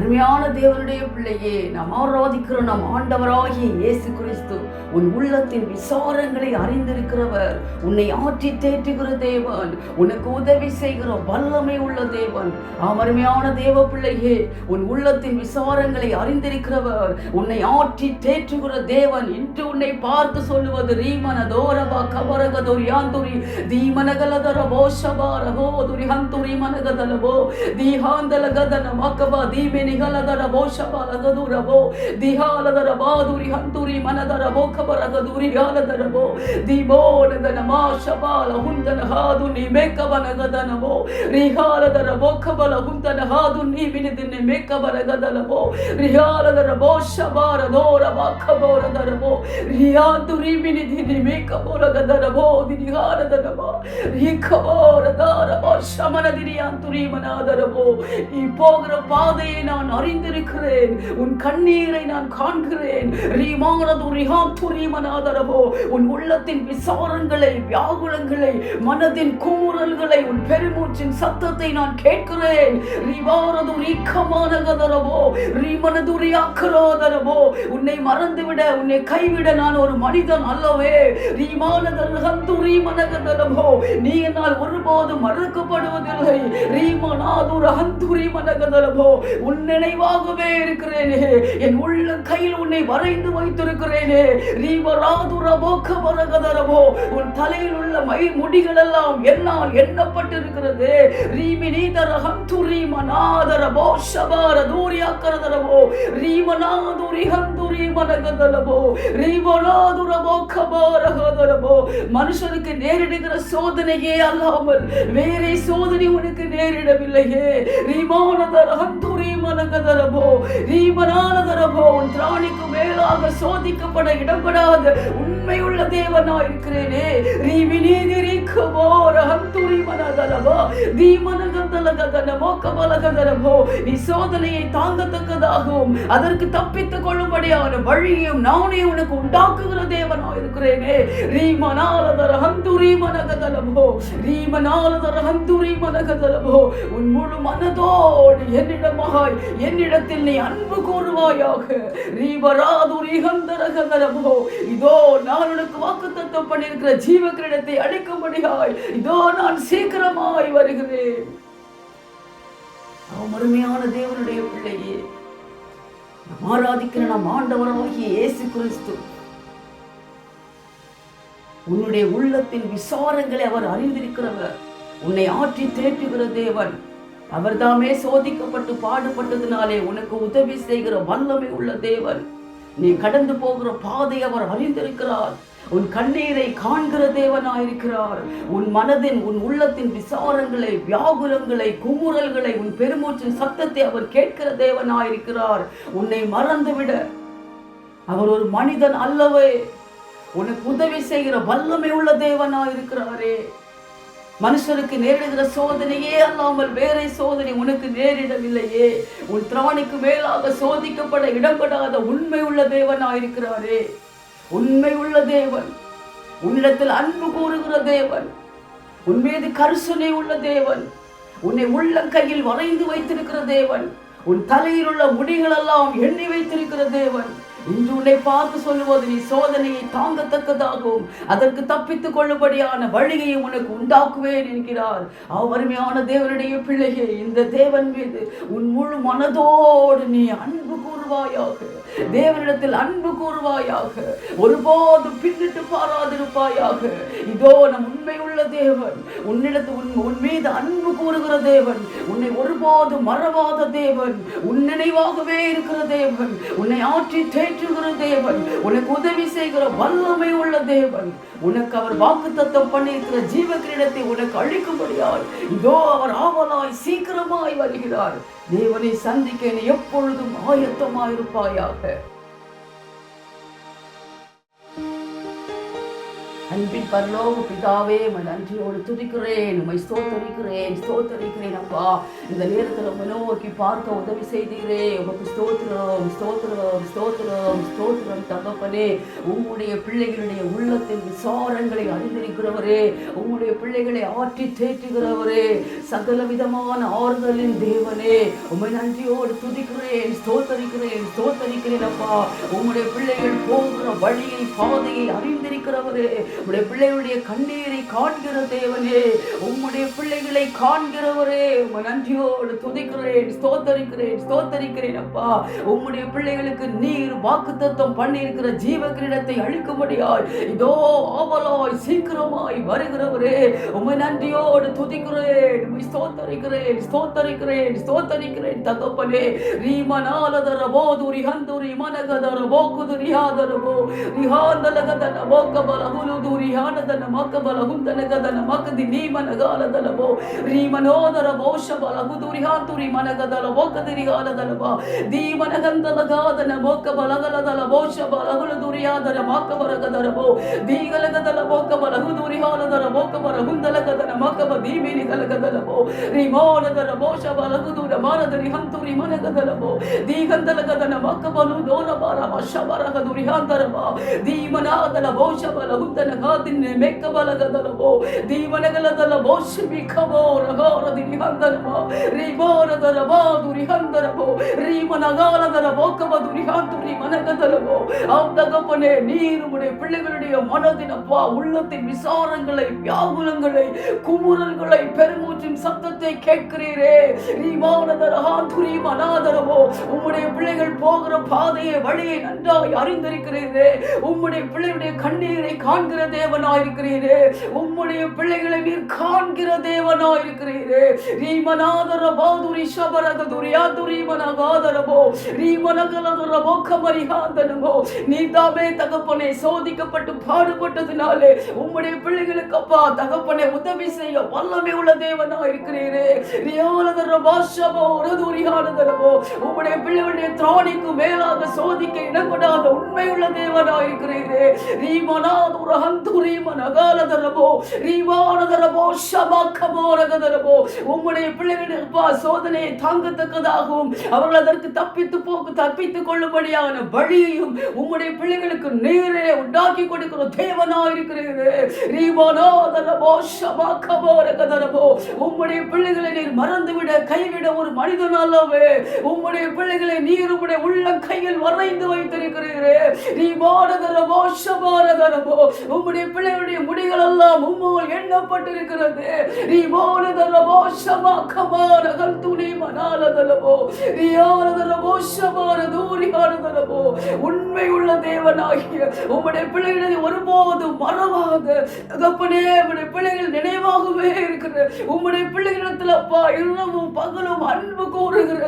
அருமையான தேவனுடைய பிள்ளையே, நாம் ஆராதிக்கிற நம் ஆண்டவராகிய இயேசு கிறிஸ்து உன் உள்ளத்தின் விசாரங்களை அறிந்திருக்கிறவர். உன்னை ஆற்றி தேற்றுகிற தேவன், உனக்கு உதவி செய்கிற வல்லமை உள்ள தேவன். அருமையான தேவ பிள்ளையே, உன் உள்ளத்தின் விசாரங்களை அறிந்திருக்கிறவர், உன்னை ஆற்றி தேற்றுகிற தேவன். இன்று உன்னை பார்த்து சொல்லுவது ரீமன தோரபா கபரகதோரி ஆந்துரி தீமனகலதரபோ ஷபாரகோதுரி ஹந்துரி மனகதலபோ தீஹாந்தலகதன மக்கபா தீமே நிகலதரபோ ஷபாலகதுரபோ திஹாலதரபாதுரி ஹந்துரி மனதரபோ கபரகதுரி ஹாலதரபோ தீபோனதனமா ஷபால ஹுந்தன ஹாதுனி மேக்கபனகதனபோ ரிஹாலதரபோ கபல ஹுந்தன ஹாதுனி மினிதினி மேக்கபரகதலபோ ரிஹாலதரபோ ஷபாரதோரபா கபோரதரபோ ரியாந்துரி மினிதினி மேக்கபோரகதரபோ திஹாலதரபா ரிகபோரதரபோ ஷமனதிரியாந்துரி மனாதரபோ. நீ போகிற பாதையை நான் அறிந்திருக்கிறேன், உன் கண்ணீரை நான் காண்கிறேன். உன் உள்ளத்தின் விசாரங்களை, வியாகுலங்களை, மனதின் கூறல்களை, உன் பெருமூச்சின் சத்தத்தை நான் கேட்கிறேன். உன்னை மறந்துவிட, உன்னை கைவிட நான் ஒரு மனிதன் அல்லவே. நீ என்னால் ஒருபோதும் மறக்கப்படுவதில்லை. உன் நினைவாகவே இருக்கிறேனே, என் உள்ள கையில் உன்னை வரைந்து வைத்திருக்கிறேனே. உன் தலையில் உள்ள முடிகள் எல்லாம் என்னால் எண்ணப்பட்டிருக்கிறது. மனுஷனுக்கு நேரிடுகிற சோதனையே அல்லாமல் வேறே சோதனை உனக்கு நேரிடவில்லையே. உன் திராணிக்கு மேலாக சோதிக்கப்பட இடப்படாத உண்மையுள்ள தேவனாயிருக்கிறேனே. நீ சோதனையை தாங்கத்தக்கதாகவும் அதற்கு தப்பித்துக் கொள்ளும்படியான வழியும் நானே உனக்கு உண்டாக்குகிற தேவனாயிருக்கிறேனே. உன் முழு மனதோடு என்னிடமாய் என்னிடத்தில் நீ அன்பு கூறுவாயாக. இதோ நான் உனக்கு வாக்குத்தத்தம் பண்ணியிருக்கிற ஜீவ கிரீடத்தை அளிக்கும்படியாய் இதோ நான் சீக்கிரமாய் வருகிறேன். அருமையான தேவனுடைய பிள்ளையே, நாம் ஆராதிக்கிற நம் ஆண்டவராகிய இயேசு கிறிஸ்து உன்னுடைய உள்ளத்தின் விசாரங்களை அவர் அறிந்திருக்கிறவர். உன்னை ஆற்றி தேற்றுகிற தேவன். அவர் தாமே சோதிக்கப்பட்டு பாடுபட்டதினாலே உனக்கு உதவி செய்கிற வல்லமை உள்ள தேவன். நீ கடந்து போகிற பாதை அவர் அறிந்திருக்கிறார். உன் கண்ணீரை காண்கிற தேவனாயிருக்கிறார். உன் மனதின், உன் உள்ளத்தின் விசாரங்களை, வியாகுலங்களை, குமுறல்களை, உன் பெருமூச்சின் சத்தத்தை அவர் கேட்கிற தேவனாயிருக்கிறார். உன்னை மறந்துவிட அவர் ஒரு மனிதன் அல்லவே. உனக்கு உதவி செய்கிற வல்லமை உள்ள தேவனாயிருக்கிறாரே. மனுஷனுக்கு நேரிடுகிற சோதனையே அல்லாமல் வேற சோதனை உனக்கு நேரிடவில்லையே. உன் திராணிக்கு மேலாக சோதிக்கப்பட இடப்படாத உண்மை உள்ள தேவனாயிருக்கிறாரே. உண்மை உள்ள தேவன், உன்னிடத்தில் அன்பு கூறுகிற தேவன், உன் மீது கருசனை உள்ள தேவன், உன்னை உள்ளங்கையில் வரைந்து வைத்திருக்கிற தேவன், உன் தலையில் உள்ள முடிகள் எல்லாம் எண்ணி வைத்திருக்கிற தேவன். இன்று உன்னை பார்த்து சொல்லுவது, நீ சோதனையை தாங்கத்தக்கதாகவும் அதற்கு தப்பித்துக் கொள்ளும்படியான வழியை உனக்கு உண்டாக்குவேன் என்கிறார். அருமையான தேவனுடைய பிள்ளையே, இந்த தேவன் மீது உன் முழு மனதோடு நீ அன்பு கூறுவாயாக. தேவனிடத்தில் அன்பு கூறுவாயாக. ஒருபோதும் பின்னிட்டு பாராதிருப்பாயாக. இதோ நம் உண்மை உள்ள தேவன், உன் மீது அன்பு கூறுகிற தேவன், உன்னை ஒருபோதும் மறவாத தேவன், உன் நினைவாகவே இருக்கிற தேவன், உன்னை ஆற்றி தேற்றுகிற தேவன், உனக்கு உதவி செய்கிற வல்லமை உள்ள தேவன். உனக்கு அவர் வாக்குத்தத்தம் பண்ணியிருக்கிற ஜீவ கிரீடத்தை உனக்கு அளிக்கும்படியால் இதோ அவர் ஆவலாய் சீக்கிரமாய் வருகிறார். தேவனை சந்திக்க நீ எப்பொழுதும் ஆயத்தமாயிருப்பாயாக. அன்பின் பரலோக பிதாவே, உம்மை நன்றியோடு துதிக்கிறேன், உம்மை ஸ்தோத்தரிக்கிறேன் அப்பா. இந்த நேரத்தில் உம்மை நோக்கி பார்க்க உதவி செய்தீரே, உமக்கு ஸ்தோத்திரம் ஸ்தோத்திரம் ஸ்தோத்திரம் ஸ்தோத்திரம் தகப்பனே. உம்முடைய பிள்ளைகளுடைய உள்ளத்தின் விசாரங்களை அறிந்திருக்கிறவரே, உம்முடைய பிள்ளைகளை ஆற்றி தேற்றுகிறவரே, சகல விதமான ஆறுதலின் தேவனே, உம்மை நன்றியோடு துதிக்கிறேன், ஸ்தோத்தரிக்கிறேன் அப்பா. உம்முடைய பிள்ளைகள் போகிற வழியை பாதையை அறிந்திருக்கிறவரே, உம்முடைய பிள்ளைகளுடைய கண்ணீரை காண்கிற தேவனே, உம்முடைய பிள்ளைகளை காண்கிறவரே, உம்மை நன்றியோடு துதிக்கிறேன், ஸ்தோத்தரிக்கிறேன் அப்பா. உம்முடைய பிள்ளைகளுக்கு நீர் வாக்குத்தத்தம் பண்ணியிருக்கிற ஜீவ கிரீடத்தை அளிக்கும்படியாய் இதோ ஆவலாய் சீக்கிரமாய் வருகிறவரே, உம்மை நன்றியோடு துதிக்கிறேன், உம்மை ஸ்தோத்தரிக்கிறேன் தகப்பனே. ரீமனாலதரபோ துரிஹந்துரி மனகதரபோ குதுரியாதரபோ ரிஹாந்தலகதன போக்கபலஹுலு துரிஹானதன மக்கபலஹுந்தனகதன மக்கதி நீமனகாலதலபோ ரீமனோதரபோ ஷபலஹுதுரிஹாந்துரி மனகதலபோ கதிரிகாலதலபா தீமனகந்தலகாதன மோக்கபலகலதலபோ ஷபலஹுலு துரியாதர மக்கபரகதரபோ தீகலகதலபோ கபலஹுதுரிஹாலதரபோ கபரஹுந்தலகதன மக்கப தீமினிகலகதலபோ ரிமோனதரபோ ஷபலஹுதுர மானதரி ஹந்துரி மனகதலபோ தீகந்தலகதன மக்கபலு தோரபாரப ஷபரகதுரிஹாந்தரபா தீமனாதலபோ ஷபலஹுந்தனகாதின் மெக்கபலகதலபோ தீமனகலதலபோ ஷிபிகபோ ரகாரதிரிஹாந்தரபா ரிமோனதரபா துரிஹாந்தரபோ ரீமனகாலதரபோ கபதுரிஹாந்துரி மனகதலபோ. தகப்பனே, நீர் உம்முடைய பிள்ளைகளுடைய மனதினப்பா உள்ளத்தின் விசாரங்களை, வியாகுலங்களை, குமுறல்களை, பெருமூச்சின் சத்தத்தை கேட்கிறீரே. உம்முடைய பிள்ளைகள் போகிற பாதையை வழியை நன்றாய் அறிந்திருக்கிறீரே. உம்முடைய பிள்ளைகளுடைய கண்ணீரை காண்கிற தேவனாயிருக்கிறீரே. உம்முடைய பிள்ளைகளை நீர் காண்கிற தேவனாயிருக்கிறீரே. ரீமனாதரபோ துரிஷபரகதுரியாதுரிமனகாதரபோ ரீமனகலதரபோ கமரிஹாந்தனமோ. நீதாமே தகப்பனே சோதிக்கப்பட்டு பாடுபட்டதினாலே உம்முடைய பிள்ளைகளுக்கு அப்பா தகப்பனே உதவி செய்ய வல்லமை உள்ள தேவனாயிருக்கிறீரே. உம்முடைய பிள்ளைகளுடைய திராணிக்கு மேலாக சோதிக்க இடப்படாத உண்மையுள்ள தேவனாயிருக்கிறீரே. உம்முடைய பிள்ளைகளுடைய சோதனையை தாங்கத்தக்கதாகவும் அவர்கள் அதற்கு தப்பித்துக் கொள்ளும்படியான வழியையும் உம்முடைய பிள்ளைகளுக்கு நேரே உண்டாக்கி கொடுக்கிற தேவனாயிருக்கிறீரே. உம்முடைய பிள்ளைகளை நீர் மறந்துவிட கைவிட ஒரு மனிதன் அல்லவே. உம்முடைய பிள்ளைகளை நீர் உம்முடைய உள்ள கையில் வரைந்து வைத்திருக்கிறீரே. உம்முடைய பிள்ளைகளுடைய முடிகள் எல்லாம் உம்மோல் எண்ணப்பட்டிருக்கிறது. உண்மை உள்ள தேவனாகிய உம்முடைய பிள்ளைகளை ஒருபோதும் மறவாத தகப்பனே, உம்முடைய பிள்ளைகள் நினைவாகவே இருக்கிற உம்முடைய பிள்ளைகளிடத்தில் அப்பா இரவும் பகலும் அன்பு கூறுகிற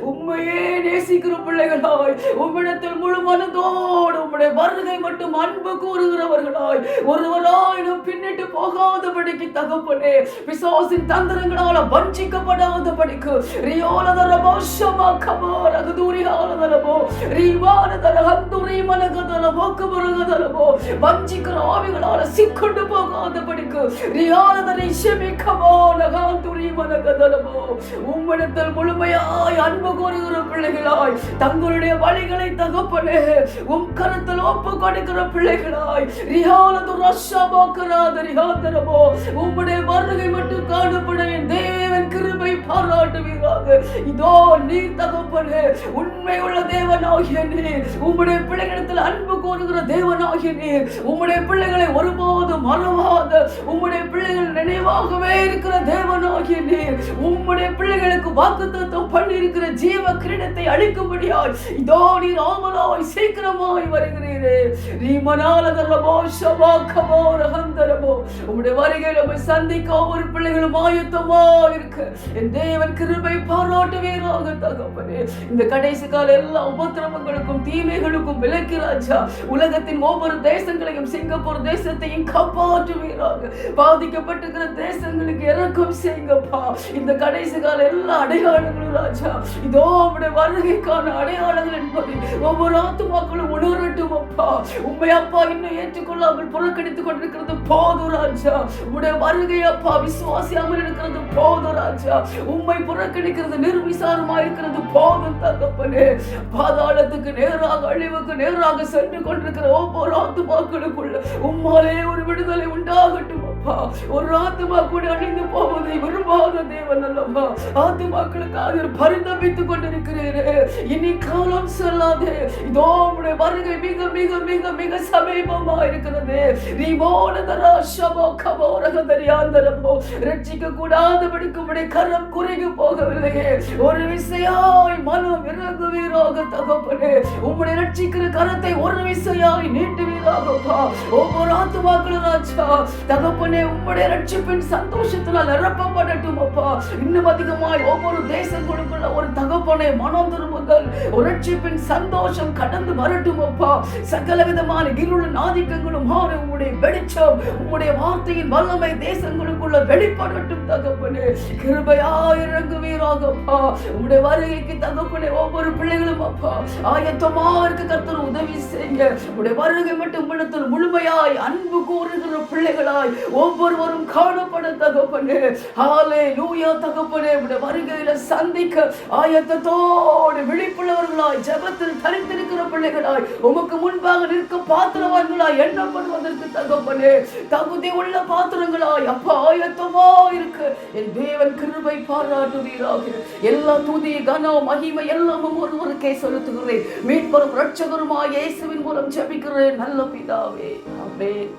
உண்மையே நேசிக்கிற பிள்ளைகளாய் உம்மிடத்தில் முழு மனதோடு உம்முடைய வருகை மட்டும் அன்பு கூறுகிறவர்களாய் ஒருவராயினும் பின்னிட்டு போகாதபடிக்கு தகப்பனே, பிசாசின் தந்திரங்களால வஞ்சிக்கப்படாதபடிக்கு வஞ்சிக்கிற ஆவிகளால சிக்கொண்டு போகாதபடிக்கு உம்மிடத்தில் முழுமையாய் அன்பு கூறுகிற பிள்ளைகளாய் தங்களுடைய வழிகளை தகப்பனே உம் கருத்தில் ஒப்பு கொடுக்கிற பிள்ளைகளாய் உம்முடைய வருகை மட்டும் காணப்பட என் தேவன் கிருபை பாராட்டுவீராக. இதோ நீர் தகப்பனே உண்மை உள்ள தேவனாகிய நீர், உம்முடைய பிள்ளைகளிடத்தில் அன்பு கூறுகிற தேவனாகிய நீர், உம்முடைய பிள்ளைகளை ஒருபோதும் மறவாத உம்முடைய பிள்ளைகள் நினைவாகவே இருக்கிற தேவனாகிய நீர், உம்முடைய பிள்ளைகளுக்கு வாக்குத்தத்தம் பண்ணியிருக்கிற ஜீவ கிரீடத்தை அளிக்கும்படியாய் இதோ நீர் ஆவலாய் சீக்கிரமாய் வருகிறீரே. உம்முடைய வருகையில் உம்மை சந்திக்க ஒவ்வொரு பிள்ளைகளும் ஆயத்தமா இருக்க என் தேவன் கிருபை பாராட்டுவீராக தகப்பனே. இந்த கடைசி கால எல்லா உபத்திரவங்களுக்கும் தீமைகளுக்கும் விலக்கி ராஜா உலகத்தின் ஒவ்வொரு தேசங்களையும், சிங்கப்பூர் தேசத்தையும் காப்பாற்றுவீராக. பாதிக்கப்பட்டிருக்கிற தேசங்களுக்கு இரக்கம் செய்யுங்கப்பா. இந்த கடைசி கால எல்லா அடையாளங்களும் ராஜா, இதோ உம்முடைய வருகைக்கான அடையாளங்கள் என்பதை ஒவ்வொரு ஆத்துமாக்களும் உணரட்டும் அப்பா. உண்மை அப்பா இன்னும் ஏற்றுக்கொள்ளாமல் புறக்கணித்துக் கொண்டிருக்கிறது போதும் ராஜா. உம்முடைய வருகை அப்பா விசுவாசியாமல் இருக்கிறது போதும் ராஜா. உம்மை புறக்கணிக்கிறது, நிர்விசாரமாக இருக்கிறது போதும் தகப்பனே. பாதாளத்துக்கு நேராக, அழிவுக்கு நேராக சென்று கொண்டிருக்கிற ஒவ்வொரு ஆத்துமாக்களுக்குள்ள உம்மாலே ஒரு விடுதலை உண்டாகட்டும் அப்பா. ஒரு ஆத்துமா கூட அழிந்து போவதை விரும்பாத தேவன் அல்லவா. ஆத்துமாக்களுக்காக பரிதபித்துக் கொண்டிருக்கிறீரே, இனி காலம் செல்லாதே. இதோ உம்முடைய வருகை மிக மிக மிக மிக சமீபமா இருக்கிறது. ரட்சிக்க கூடாதபடிக்கு உம்முடைய கரம் குறுகி போகவில்லையே. ஒரு விசையாய் மனம் இறங்குவீராக தகப்பனே. உம்முடைய ரட்சிக்கிற கரத்தை ஒரு விசையாய் நீட்டுவீராகப்பா. ஒவ்வொரு ஆத்துமாக்களும் ராஜா தகப்பனே உம்முடைய ரட்சிப்பின் சந்தோஷத்தினால் நிரப்பப்படட்டும் அப்பா. இன்னும் அதிகமாய் ஒவ்வொரு தேசங்களுக்குள்ள ஒரு தகப்பனை மனம் திரும்புதல், ஒரு ரட்சிப்பின் சந்தோஷம் கடந்து வரட்டும் அப்பா. சகல விதமான இருளின் ஆதிக்கங்களும் மாறி உம்முடைய வெளிச்சம், உம்முடைய வார்த்தையின் வல்லமை தேசங்களுக்குள்ள வெளிப்படட்டும் தகப்பனே. கிருபையாய் இறங்குவீராகப்பா. உம்முடைய வருகைக்கு தகப்பனே ஒவ்வொரு பிள்ளைகளும் அப்பா ஆயத்தமா இருக்க கர்த்தர் உதவி செய்யுங்க. உம்முடைய வருகை மட்டும் உம்மிடத்தில் முழுமையாய் அன்பு கூறுகிற பிள்ளைகளாய் ஒவ்வொருவரும் காணப்பட தகப்பனே. ஹல்லேலூயா தகப்பனே. உம்முடைய வருகையில சந்திக்க ஆயத்தத்தோடு விழிப்புள்ளவர்களாய், ஜெபத்தில் தரித்திருக்கிற பிள்ளைகளாய், உமக்கு முன்பாக நிற்க பாத்திரவான்களாய் எண்ணப்படுவதற்கு தகப்பனே தகுதி உள்ள பாத்திரங்களாய் அப்பா ஆயத்தமா இருக்கு என் தேவன் கிருபை பாராட்டுவீராக. எல்லா துதி கனம் மகிமை எல்லாமும் ஒருவருக்கே செலுத்துகிறேன். மீட்பரும் இரட்சகருமாய் இயேசுவின் மூலம் ஜெபிக்கிறேன் நல்ல பிதாவே. ஆமென்.